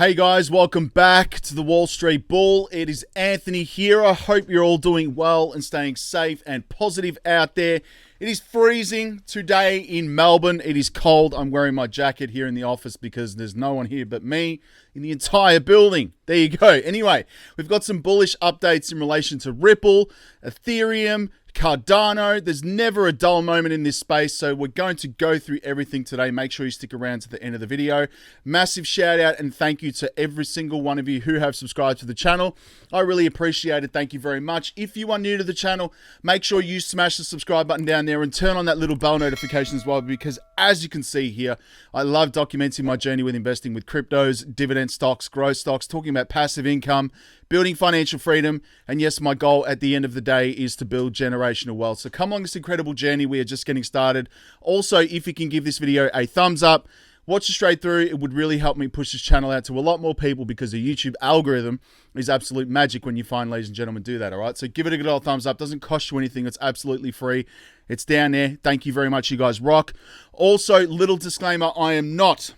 Hey guys, welcome back to the Wall Street Bull. It is Anthony here. I hope you're all doing well and staying safe and positive out there. It is freezing today in Melbourne. It is cold. I'm wearing my jacket here in the office because there's no one here but me in the entire building. There you go. Anyway, we've got some bullish updates in relation to Ripple, Ethereum, Cardano. There's never a dull moment in this space, so we're going to go through everything today. Make sure you stick around to the end of the video. Massive shout out and thank you to every single one of you who have subscribed to the channel. I really appreciate it. Thank you very much. If you are new to the channel, make sure you smash the subscribe button down there and turn on that little bell notification as well, because as you can see here, I love documenting my journey with investing with cryptos, dividend stocks, growth stocks, talking about passive income, building financial freedom, and yes, my goal at the end of the day is to build generational wealth. So come along this incredible journey. We are just getting started. Also, if you can give this video a thumbs up, watch it straight through, it would really help me push this channel out to a lot more people, because the YouTube algorithm is absolute magic when you find, ladies and gentlemen, do that, all right? So give it a good old thumbs up. Doesn't cost you anything. It's absolutely free. It's down there. Thank you very much. You guys rock. Also, little disclaimer, I am not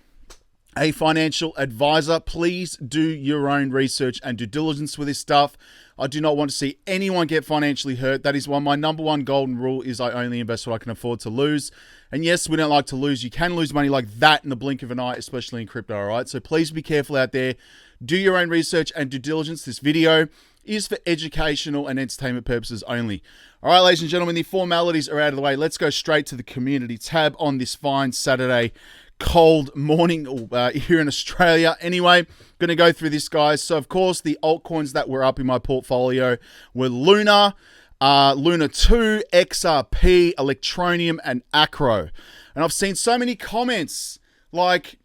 a financial advisor. Please do your own research and due diligence with this stuff. I do not want to see anyone get financially hurt. That is why my number one golden rule is I only invest what I can afford to lose. And yes, we don't like to lose. You can lose money like that in the blink of an eye, especially in crypto, all right? So please be careful out there. Do your own research and due diligence. This video is for educational and entertainment purposes only. All right, ladies and gentlemen, the formalities are out of the way. Let's go straight to the community tab on this fine Saturday cold morning here in Australia. Anyway, going to go through this, guys. So, of course, the altcoins that were up in my portfolio were Luna, Luna 2, XRP, Electronium, and Acro. And I've seen so many comments like,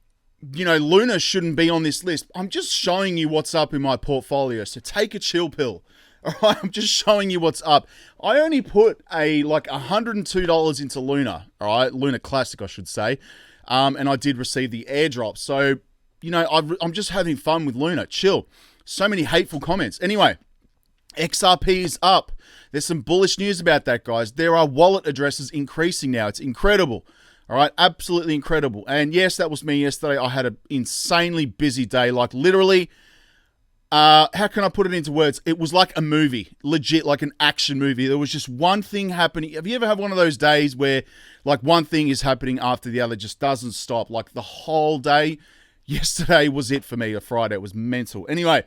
you know, Luna shouldn't be on this list. I'm just showing you what's up in my portfolio, so take a chill pill. All right, I'm just showing you what's up. I only put like $102 into Luna, all right, Luna Classic, I should say. And I did receive the airdrop. So, you know, I'm just having fun with Luna. Chill. So many hateful comments. Anyway, XRP is up. There's some bullish news about that, guys. There are wallet addresses increasing now. It's incredible. All right, absolutely incredible. And yes, that was me yesterday. I had an insanely busy day. Like literally, how can I put it into words? It was like a movie, legit, like an action movie. There was just one thing happening. Have you ever had one of those days where like one thing is happening after the other, just doesn't stop? Like the whole day. Yesterday was it for me, a Friday. It was mental. Anyway,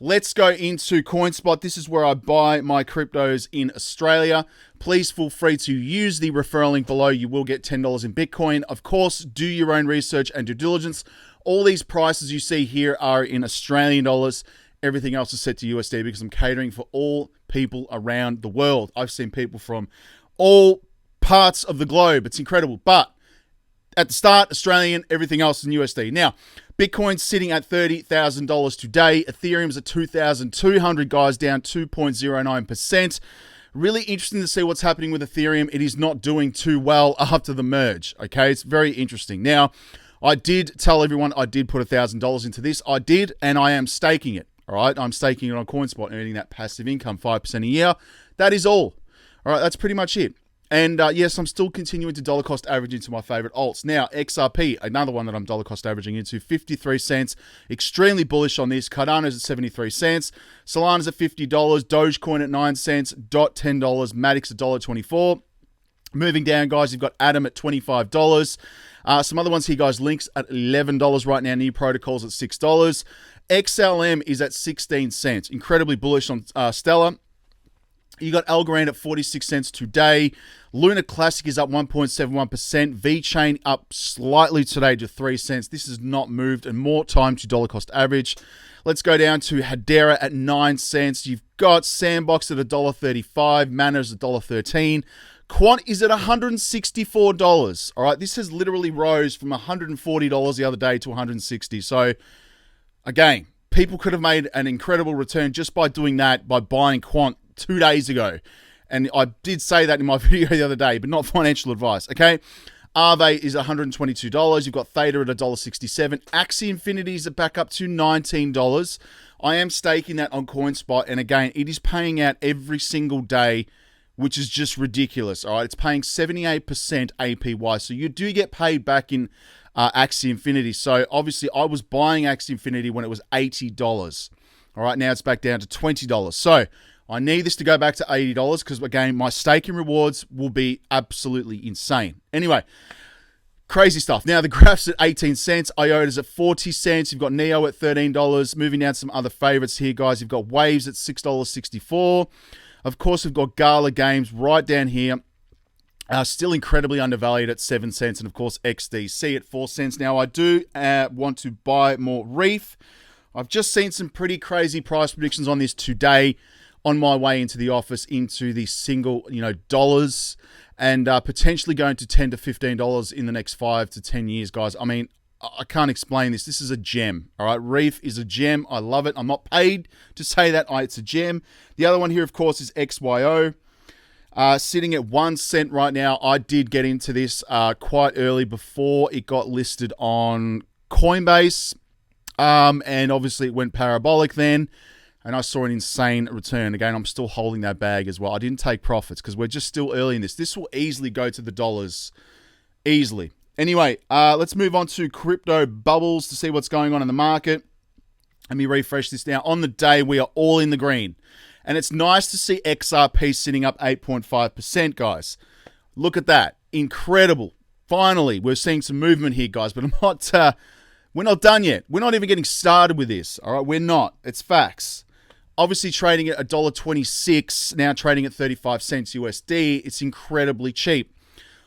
let's go into Coinspot. This is where I buy my cryptos in Australia. Please feel free to use the referral link below. You will get $10 in Bitcoin. Of course, do your own research and due diligence. All these prices you see here are in Australian dollars. Everything else is set to USD because I'm catering for all people around the world. I've seen people from all parts of the globe. It's incredible. But at the start, Australian, everything else in USD. Now, Bitcoin's sitting at $30,000 today. Ethereum's at 2,200, guys, down 2.09%. Really interesting to see what's happening with Ethereum. It is not doing too well after the merge, okay? It's very interesting. Now, I did tell everyone I did put $1,000 into this. I did, and I am staking it, all right? I'm staking it on Coinspot, earning that passive income, 5% a year. That is all. All right, that's pretty much it. And yes, I'm still continuing to dollar cost average into my favorite alts. Now, XRP, another one that I'm dollar cost averaging into, 53 cents. Extremely bullish on this. Cardano's at 73 cents. Solana's at $50. Dogecoin at 9 cents. DOT $10. Matic's at $1.24. Moving down, guys, you've got Atom at $25. Some other ones here, guys. Link's at $11 right now. New Protocols at $6. XLM is at 16 cents. Incredibly bullish on Stellar. You got Algorand at 46 cents today. Luna Classic is up 1.71%. V-Chain up slightly today to 3 cents. This has not moved, and more time to dollar cost average. Let's go down to Hedera at 9 cents. You've got Sandbox at $1.35. Mana's at $1.13. Quant is at $164. All right, this has literally rose from $140 the other day to $160. So, again, people could have made an incredible return just by doing that, by buying Quant 2 days ago. And I did say that in my video the other day, but not financial advice, okay? Aave is $122. You've got Theta at $1.67. Axie Infinity is back up to $19. I am staking that on Coinspot, and again, it is paying out every single day, which is just ridiculous, all right? It's paying 78% APY, so you do get paid back in Axie Infinity. So obviously I was buying Axie Infinity when it was $80. All right, now it's back down to $20. So I need this to go back to $80 because, again, my staking rewards will be absolutely insane. Anyway, crazy stuff. Now, the graph's at 18 cents. IOTA's at 40 cents. You've got Neo at $13. Moving down to some other favorites here, guys. You've got Waves at $6.64. Of course, we've got Gala Games right down here. Still incredibly undervalued at 7 cents. And, of course, XDC at 4 cents. Now, I do want to buy more Reef. I've just seen some pretty crazy price predictions on this today on my way into the office, into the single, dollars, and potentially going to $10 to $15 in the next 5 to 10 years, guys. I mean, I can't explain this. This is a gem, all right? Reef is a gem. I love it. I'm not paid to say that. It's a gem. The other one here, of course, is XYO. Sitting at 1 cent right now. I did get into this quite early before it got listed on Coinbase. And obviously it went parabolic then. And I saw an insane return. Again, I'm still holding that bag as well. I didn't take profits because we're just still early in this. This will easily go to the dollars. Easily. Anyway, let's move on to crypto bubbles to see what's going on in the market. Let me refresh this now. On the day, we are all in the green. And it's nice to see XRP sitting up 8.5%, guys. Look at that. Incredible. Finally, we're seeing some movement here, guys. But we're not done yet. We're not even getting started with this. All right, we're not. It's facts. Obviously trading at $1.26, now trading at 35 cents USD. It's incredibly cheap.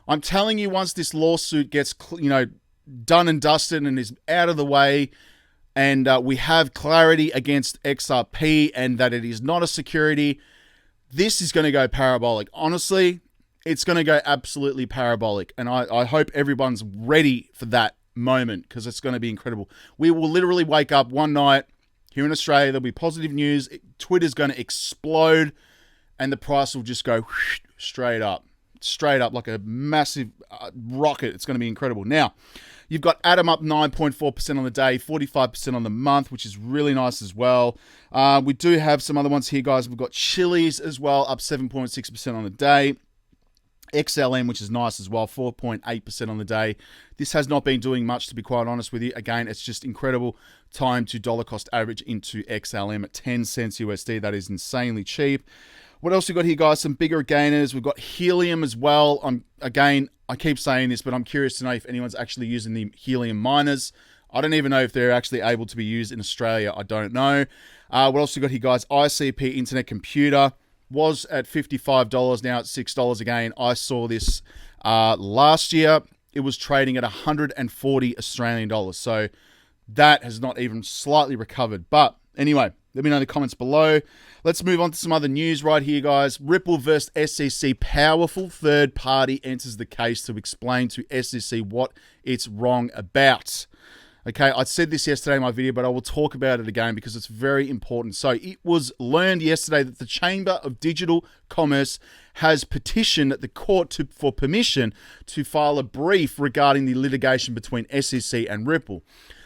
I'm telling you, once this lawsuit gets, done and dusted and is out of the way, and we have clarity against XRP and that it is not a security, this is going to go parabolic. Honestly, it's going to go absolutely parabolic. And I hope everyone's ready for that moment because it's going to be incredible. We will literally wake up one night here in Australia. There'll be positive news. Twitter's going to explode and the price will just go straight up like a massive rocket. It's going to be incredible. Now, you've got Atom up 9.4% on the day, 45% on the month, which is really nice as well. We do have some other ones here, guys. We've got Chili's as well, up 7.6% on the day. XLM, which is nice as well, 4.8% on the day. This has not been doing much, to be quite honest with you. Again, it's just incredible time to dollar cost average into XLM at 10 cents USD. That is insanely cheap. What else we got here, guys? Some bigger gainers. We've got Helium as well. Again, I keep saying this, but I'm curious to know if anyone's actually using the Helium miners. I don't even know if they're actually able to be used in Australia. I don't know. What else we got here, guys? ICP Internet Computer was at $55, now at $6 again. I saw this last year. It was trading at 140 Australian dollars. So that has not even slightly recovered. But anyway, let me know in the comments below. Let's move on to some other news right here, guys. Ripple versus SEC. Powerful third party enters the case to explain to SEC what it's wrong about. Okay, I said this yesterday in my video, but I will talk about it again because it's very important. So it was learned yesterday that the Chamber of Digital Commerce has petitioned the court for permission to file a brief regarding the litigation between SEC and Ripple.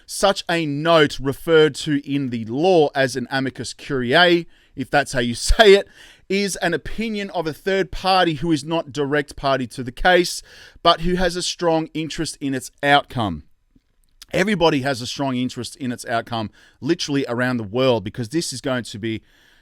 Such a note, referred to in the law as an amicus curiae, if that's how you say it, is an opinion of a third party who is not direct party to the case, but who has a strong interest in its outcome. Everybody has a strong interest in its outcome, literally around the world, because this is going to be,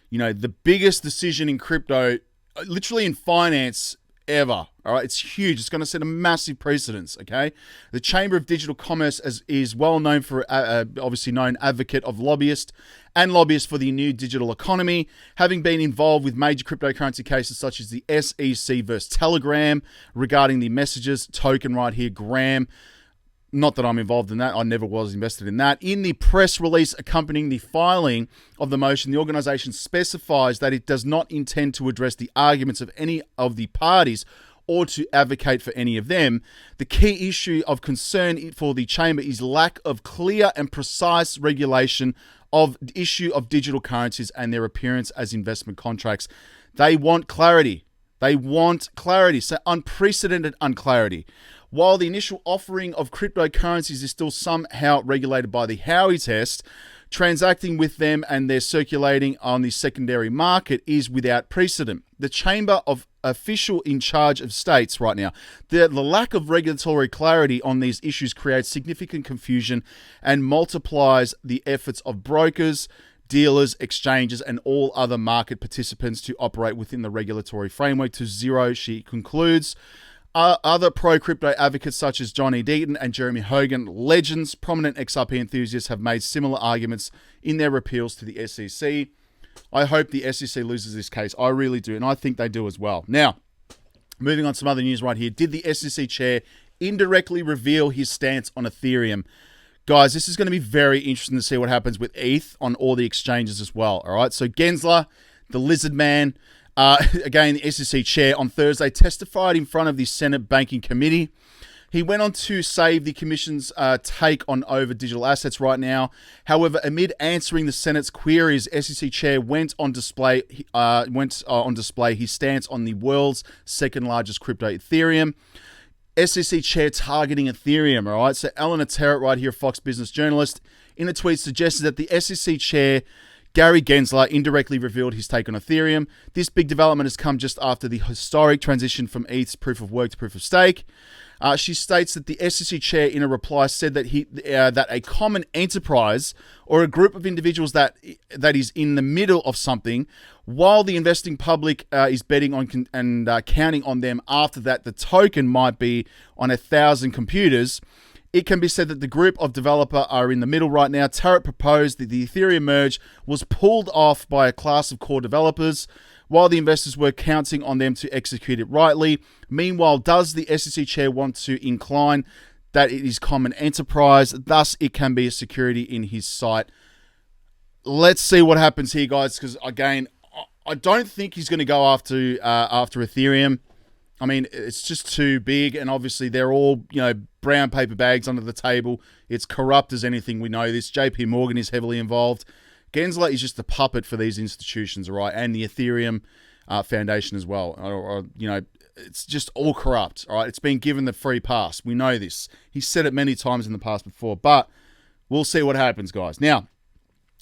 the biggest decision in crypto, literally in finance ever. All right, it's huge. It's going to set a massive precedence. Okay, the Chamber of Digital Commerce is well known for, obviously known advocate of lobbyists for the new digital economy, having been involved with major cryptocurrency cases such as the SEC versus Telegram regarding the messages token right here, Gram. Not that I'm involved in that. I never was invested in that. In the press release accompanying the filing of the motion, the organization specifies that it does not intend to address the arguments of any of the parties or to advocate for any of them. The key issue of concern for the chamber is lack of clear and precise regulation of the issue of digital currencies and their appearance as investment contracts. They want clarity. So unprecedented unclarity. While the initial offering of cryptocurrencies is still somehow regulated by the Howey test, Transacting with them and they're circulating on the secondary market is without precedent. The chamber of official in charge of states right now, the lack of regulatory clarity on these issues creates significant confusion and multiplies the efforts of brokers, dealers, exchanges, and all other market participants to operate within the regulatory framework to zero, she concludes. Other pro-crypto advocates such as Johnny Deaton and Jeremy Hogan, legends, prominent XRP enthusiasts, have made similar arguments in their appeals to the SEC. I hope the SEC loses this case. I really do, and I think they do as well. Now, moving on to some other news right here. Did the SEC chair indirectly reveal his stance on Ethereum? Guys, this is going to be very interesting to see what happens with ETH on all the exchanges as well. All right, so Gensler, the lizard man, again, the SEC chair on Thursday testified in front of the Senate Banking Committee. He went on to save the Commission's take on over digital assets right now. However, amid answering the Senate's queries, SEC chair went on display his stance on the world's second largest crypto, Ethereum. SEC chair targeting Ethereum. All right, so Eleanor Terrett, right here, Fox Business journalist, in a tweet suggested that the SEC chair Gary Gensler indirectly revealed his take on Ethereum. This big development has come just after the historic transition from ETH's proof of work to proof of stake. She states that the SEC chair, in a reply, said that that a common enterprise or a group of individuals that is in the middle of something, while the investing public is betting on and counting on them after that, the token might be on 1,000 computers. It can be said that the group of developer are in the middle right now. Tarrant proposed that the Ethereum merge was pulled off by a class of core developers, while the investors were counting on them to execute it rightly. Meanwhile, does the SEC chair want to incline that it is common enterprise, thus it can be a security in his site? Let's see what happens here, guys, because again, I don't think he's going to go after Ethereum. I mean, it's just too big, and obviously they're all, brown paper bags under the table. It's corrupt as anything, we know this. JP Morgan is heavily involved. Gensler is just a puppet for these institutions, all right, and the Ethereum Foundation as well. It's just all corrupt, all right? It's been given the free pass. We know this. He's said it many times in the past before, but we'll see what happens, guys. Now,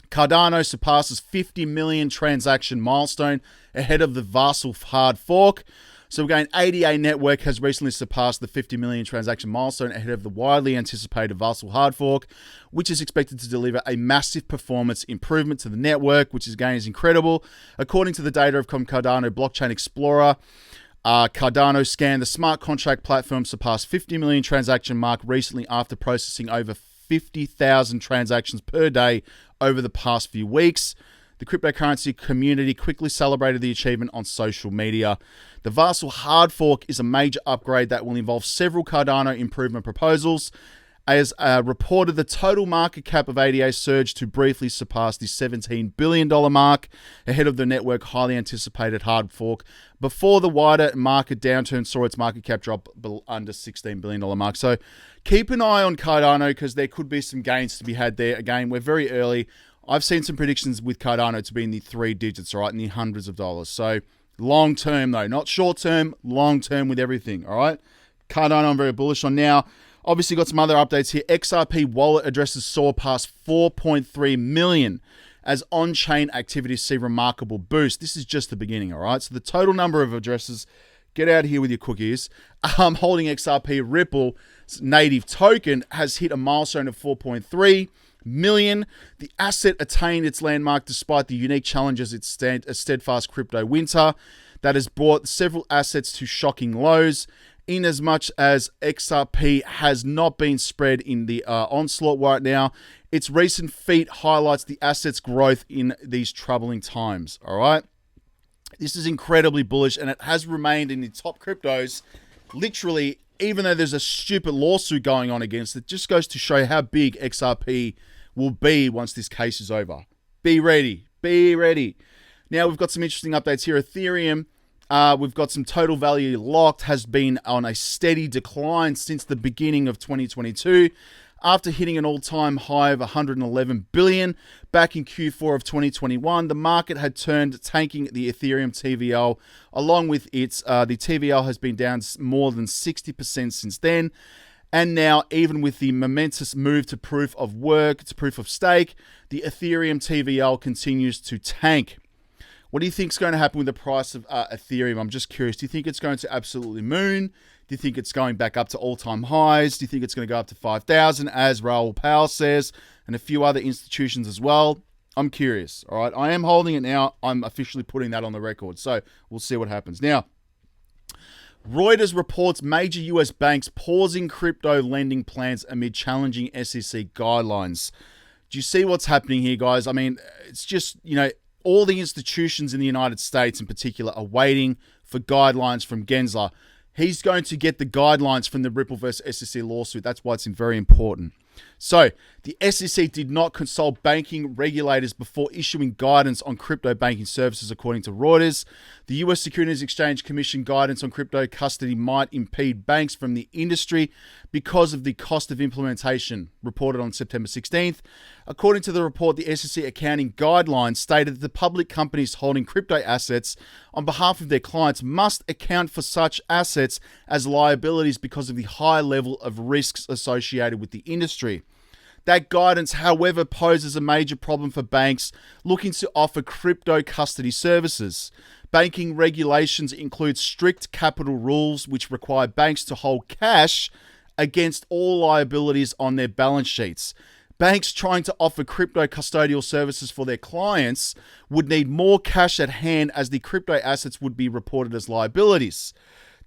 Cardano surpasses 50 million transaction milestone ahead of the Vassal hard fork. So again, ADA Network has recently surpassed the 50 million transaction milestone ahead of the widely anticipated Vassal hard fork, which is expected to deliver a massive performance improvement to the network, which again is incredible. According to the data of Cardano Blockchain Explorer, Cardano scanned the smart contract platform surpassed 50 million transaction mark recently after processing over 50,000 transactions per day over the past few weeks. The cryptocurrency community quickly celebrated the achievement on social media. The Vassal hard fork is a major upgrade that will involve several Cardano improvement proposals. As reported, the total market cap of ADA surged to briefly surpass the $17 billion mark ahead of the network's highly anticipated hard fork before the wider market downturn saw its market cap drop under $16 billion mark. So keep an eye on Cardano because there could be some gains to be had there. Again, we're very early. I've seen some predictions with Cardano to be in the 3 digits, all right, in the hundreds of dollars. So long term, though, not short term, long term with everything, all right? Cardano, I'm very bullish on now. Obviously, got some other updates here. XRP wallet addresses soar past 4.3 million as on-chain activities see remarkable boost. This is just the beginning, all right? So the total number of addresses, get out of here with your cookies, holding XRP Ripple's native token has hit a milestone of 4.3 million. The asset attained its landmark despite the unique challenges its steadfast crypto winter that has brought several assets to shocking lows. In as much as XRP has not been spread in the onslaught right now, its recent feat highlights the asset's growth in these troubling times. All right, this is incredibly bullish, and it has remained in the top cryptos literally, even though there's a stupid lawsuit going on against it. Just goes to show how big XRP will be once this case is over. Be ready. Be ready. Now, we've got some interesting updates here. Ethereum, we've got some total value locked, has been on a steady decline since the beginning of 2022. After hitting an all-time high of 111 billion back in Q4 of 2021, the market had turned tanking the Ethereum TVL. Along with its, the TVL has been down more than 60% since then. And now, even with the momentous move to proof of work, to proof of stake, the Ethereum TVL continues to tank. What do you think is going to happen with the price of Ethereum? I'm just curious. Do you think it's going to absolutely moon? Do you think it's going back up to all-time highs? Do you think it's going to go up to 5,000, as Raoul Pal says, and a few other institutions as well? I'm curious, all right? I am holding it now. I'm officially putting that on the record, so we'll see what happens. Now, Reuters reports major US banks pausing crypto lending plans amid challenging SEC guidelines. Do you see what's happening here, guys? I mean, it's just, all the institutions in the United States in particular are waiting for guidelines from Gensler. He's going to get the guidelines from the Ripple versus SEC lawsuit. That's why it's very important. So, the SEC did not consult banking regulators before issuing guidance on crypto banking services, according to Reuters. The US Securities Exchange Commission guidance on crypto custody might impede banks from the industry because of the cost of implementation, reported on September 16th. According to the report, the SEC accounting guidelines stated that the public companies holding crypto assets on behalf of their clients must account for such assets as liabilities because of the high level of risks associated with the industry. That guidance, however, poses a major problem for banks looking to offer crypto custody services. Banking regulations include strict capital rules which require banks to hold cash against all liabilities on their balance sheets. Banks trying to offer crypto custodial services for their clients would need more cash at hand, as the crypto assets would be reported as liabilities.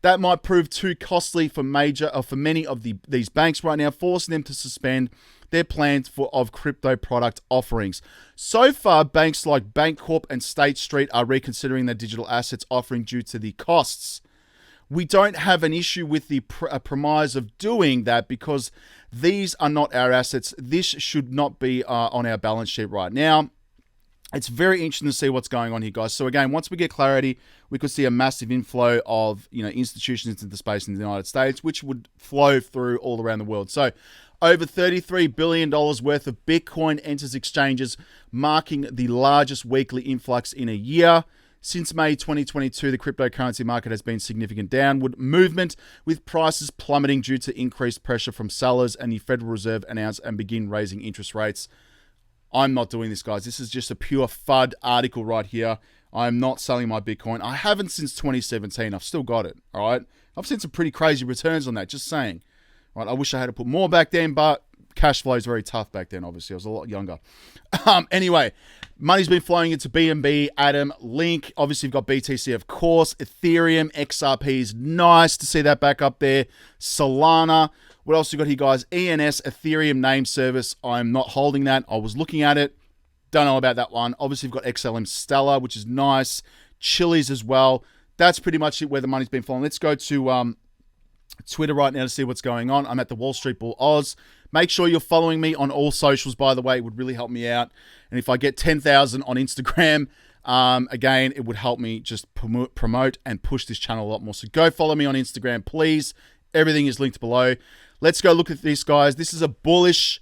That might prove too costly for many of these banks right now, forcing them to suspend their plans of crypto product offerings. So far, banks like Bancorp and State Street are reconsidering their digital assets offering due to the costs. We don't have an issue with the premise of doing that because these are not our assets. This should not be on our balance sheet right now. It's very interesting to see what's going on here, guys. So again, once we get clarity, we could see a massive inflow of institutions into the space in the United States, which would flow through all around the world. So over $33 billion worth of Bitcoin enters exchanges, marking the largest weekly influx in a year. Since May 2022, the cryptocurrency market has been significant downward movement, with prices plummeting due to increased pressure from sellers, and the Federal Reserve announced and begin raising interest rates. I'm not doing this, guys. This is just a pure FUD article right here. I'm not selling my Bitcoin. I haven't since 2017. I've still got it, all right? I've seen some pretty crazy returns on that, just saying. Right, I wish I had to put more back then, but cash flow is very tough back then, obviously. I was a lot younger. Anyway, money's been flowing into BNB, Atom, Link. Obviously, you've got BTC, of course. Ethereum, XRP is nice to see that back up there. Solana. What else you got here, guys? ENS, Ethereum name service. I'm not holding that. I was looking at it. Don't know about that one. Obviously, you've got XLM Stellar, which is nice. Chiliz as well. That's pretty much it where the money's been flowing. Let's go to Twitter right now to see what's going on. I'm at the Wall Street Bull Oz. Make sure you're following me on all socials, by the way. It would really help me out. And if I get 10,000 on Instagram, again, it would help me just promote and push this channel a lot more. So go follow me on Instagram, please. Everything is linked below. Let's go look at this, guys. This is a bullish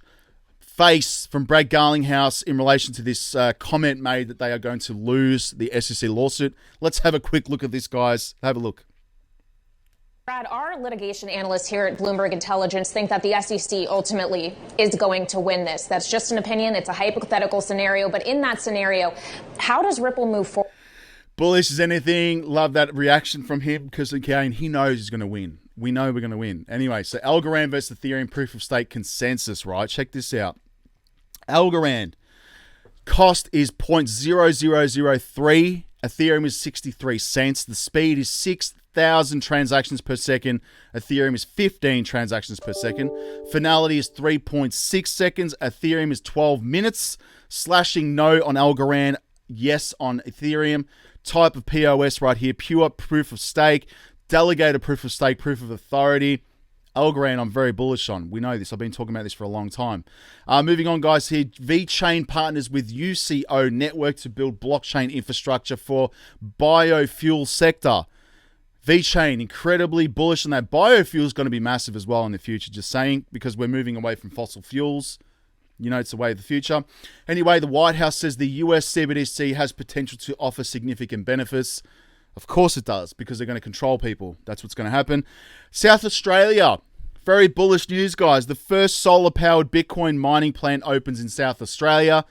face from Brad Garlinghouse in relation to this comment made that they are going to lose the SEC lawsuit. Let's have a quick look at this, guys. Have a look. Brad, our litigation analysts here at Bloomberg Intelligence think that the SEC ultimately is going to win this. That's just an opinion. It's a hypothetical scenario. But in that scenario, how does Ripple move forward? Bullish as anything. Love that reaction from him because, again, he knows he's going to win. We know we're going to win. Anyway, so Algorand versus Ethereum proof of stake consensus, right? Check this out. Algorand cost is 0.0003. Ethereum is 63 cents. The speed is 6,000 transactions per second. Ethereum is 15 transactions per second. Finality is 3.6 seconds. Ethereum is 12 minutes. Slashing no on Algorand, yes on Ethereum. Type of POS right here, pure proof of stake. Delegated proof of stake, proof of authority. Algorand, I'm very bullish on. We know this. I've been talking about this for a long time. Moving on, guys, here. VeChain partners with UCO Network to build blockchain infrastructure for biofuel sector. VeChain, incredibly bullish on that. Biofuel is going to be massive as well in the future, just saying, because we're moving away from fossil fuels. You know, it's the way of the future. Anyway, the White House says the US CBDC has potential to offer significant benefits. Of course it does, because they're going to control people. That's what's going to happen. South Australia, Very bullish news, guys. The first solar-powered Bitcoin mining plant opens in South Australia.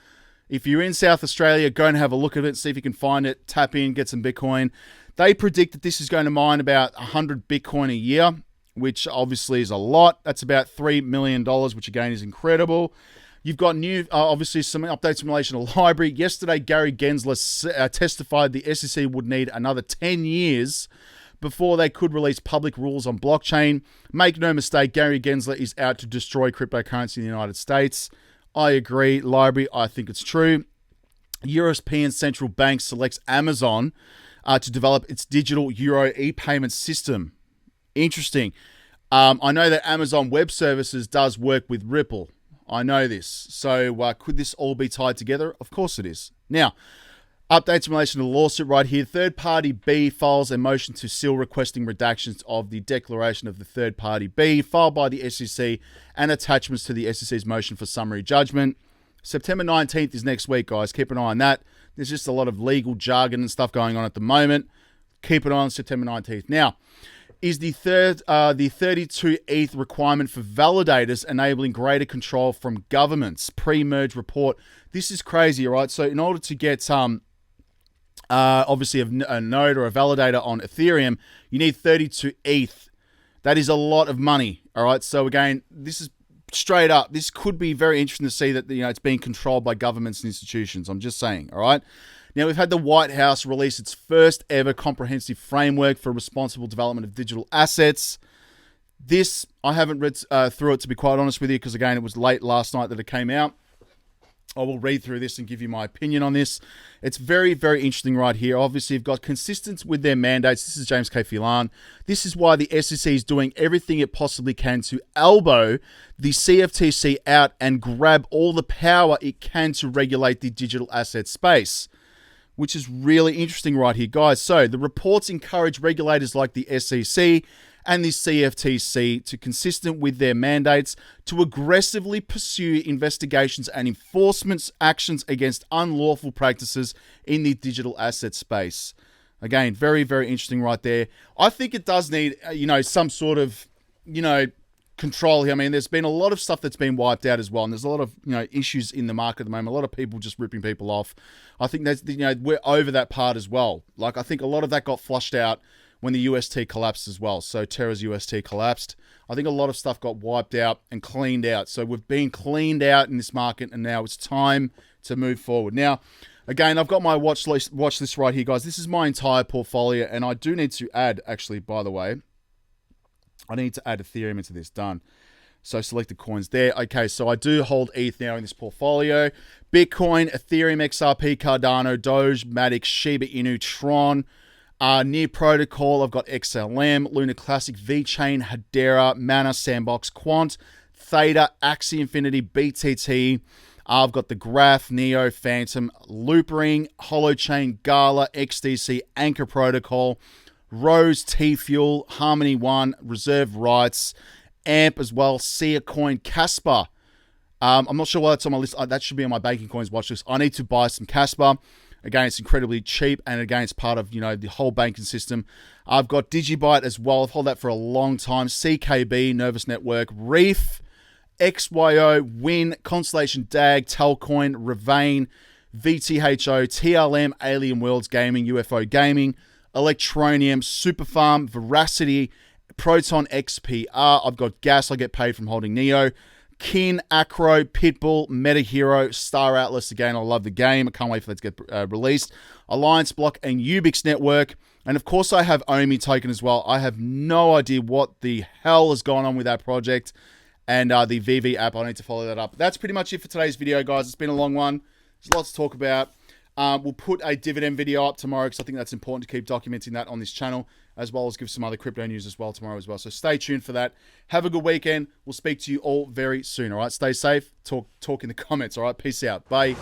If you're in South Australia, go and have a look at it, see if you can find it, tap in, get some Bitcoin. They predict that this is going to mine about 100 Bitcoin a year, which obviously is a lot. That's about $3 million, which again is incredible. You've got new, obviously, some updates in relation to library. Yesterday, Gary Gensler testified the SEC would need another 10 years before they could release public rules on blockchain. Make no mistake, Gary Gensler is out to destroy cryptocurrency in the United States. I agree. Library, I think it's true. European Central Bank selects Amazon to develop its digital euro e-payment system. Interesting. I know that Amazon Web Services does work with Ripple. I know this. So could this all be tied together? Of course it is. Now, updates in relation to the lawsuit right here. Third-party B files a motion to seal requesting redactions of the declaration of the third-party B filed by the SEC and attachments to the SEC's motion for summary judgment. September 19th is next week, guys. Keep an eye on that. There's just a lot of legal jargon and stuff going on at the moment. Keep an eye on September 19th. Now, is the 32 ETH requirement for validators enabling greater control from governments? Pre-merge report. This is crazy, all right? So in order to get obviously a node or a validator on Ethereum, you need 32 ETH. That is a lot of money, all right? So again, this is straight up. This could be very interesting to see that it's being controlled by governments and institutions. I'm just saying, all right? Now, we've had the White House release its first ever comprehensive framework for responsible development of digital assets. This, I haven't read through it, to be quite honest with you, because again, it was late last night that it came out. I will read through this and give you my opinion on this. It's very, very interesting right here. Obviously, you've got consistent with their mandates. This is James K. Phelan. This is why the SEC is doing everything it possibly can to elbow the CFTC out and grab all the power it can to regulate the digital asset space, which is really interesting right here, guys. So the reports encourage regulators like the SEC and the CFTC to, consistent with their mandates, to aggressively pursue investigations and enforcement actions against unlawful practices in the digital asset space. Again, very, very interesting right there. I think it does need, some sort of, control here. I mean, there's been a lot of stuff that's been wiped out as well, and there's a lot of, issues in the market at the moment. A lot of people just ripping people off. I think that's, we're over that part as well. Like, I think a lot of that got flushed out when the UST collapsed as well. So Terra's UST collapsed. I think a lot of stuff got wiped out and cleaned out. So we've been cleaned out in this market, and now it's time to move forward. Now, again, I've got my watch list right here, guys. This is my entire portfolio, and I do need to add, actually, by the way, I need to add Ethereum into this. Done. So selected coins there. Okay, so I do hold ETH now in this portfolio. Bitcoin, Ethereum, XRP, Cardano, Doge, Matic, Shiba Inu, Tron. Near Protocol, I've got XLM, Luna Classic, VeChain, Hedera, Mana, Sandbox, Quant, Theta, Axie Infinity, BTT. I've got the Graph, Neo, Phantom, Loopring, Holochain, Gala, XDC, Anchor Protocol, Rose, T-Fuel, Harmony One, Reserve Rights, AMP as well, Sia Coin, Casper. I'm not sure why that's on my list. That should be on my Banking Coins watch list. I need to buy some Casper. Again, it's incredibly cheap, and again, it's part of, the whole banking system. I've got Digibyte as well. I've held that for a long time. CKB, Nervous Network, Reef, XYO, Win, Constellation DAG, Telcoin, Ravane, VTHO, TLM, Alien Worlds Gaming, UFO Gaming, Electronium, Superfarm, Veracity, Proton XPR. I've got Gas. I get paid from holding Neo. Kin, Acro, Pitbull, MetaHero, Star Atlas. Again, I love the game. I can't wait for that to get released. Alliance Block and Ubix Network. And of course, I have Omi Token as well. I have no idea what the hell has gone on with that project. And the VV app, I need to follow that up. That's pretty much it for today's video, guys. It's been a long one. There's lots to talk about. We'll put a dividend video up tomorrow because I think that's important to keep documenting that on this channel, as well as give some other crypto news as well tomorrow as well. So stay tuned for that. Have a good weekend. We'll speak to you all very soon, all right? Stay safe. Talk in the comments, all right? Peace out. Bye.